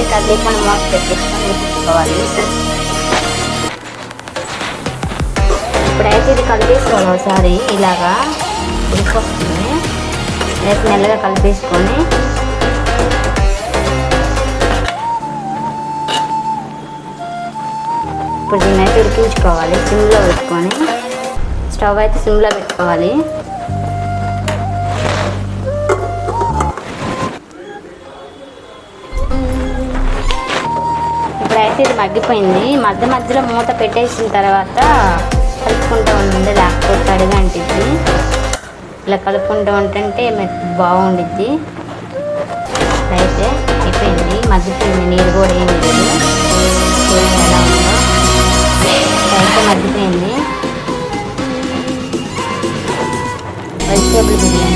ఇది కదిలేకుండా మూత పెట్టేసుకొని ఉడికించుకోవాలి. ఇప్పుడైతే ఇది కలిపేసుకోవాలి ఒకసారి, ఇలాగా ఉడికొస్తుంది. రేపు మెల్లగా కలిపేసుకొని ఇప్పుడు దీన్ని అయితే ఉడికించుకోవాలి. సిమ్లో పెట్టుకొని, స్టవ్ అయితే సిమ్లో పెట్టుకోవాలి. ఇప్పుడైతే ఇది మగ్గిపోయింది. మధ్య మధ్యలో మూత పెట్టేసిన తర్వాత కలుపుకుంటూ ఉండండి, లేకపోతే అడిగా అంటిద్ది. ఇలా కలుపుకుంటూ ఉంటుంటే బాగుండిద్ది. అయితే అయిపోయింది, మగ్గిపోయింది, నీరు కూడా ఏం లేదు. ఎలా ఉందో అయితే మగ్గిపోయింది. వెజిటేబుల్ బిర్యానీ.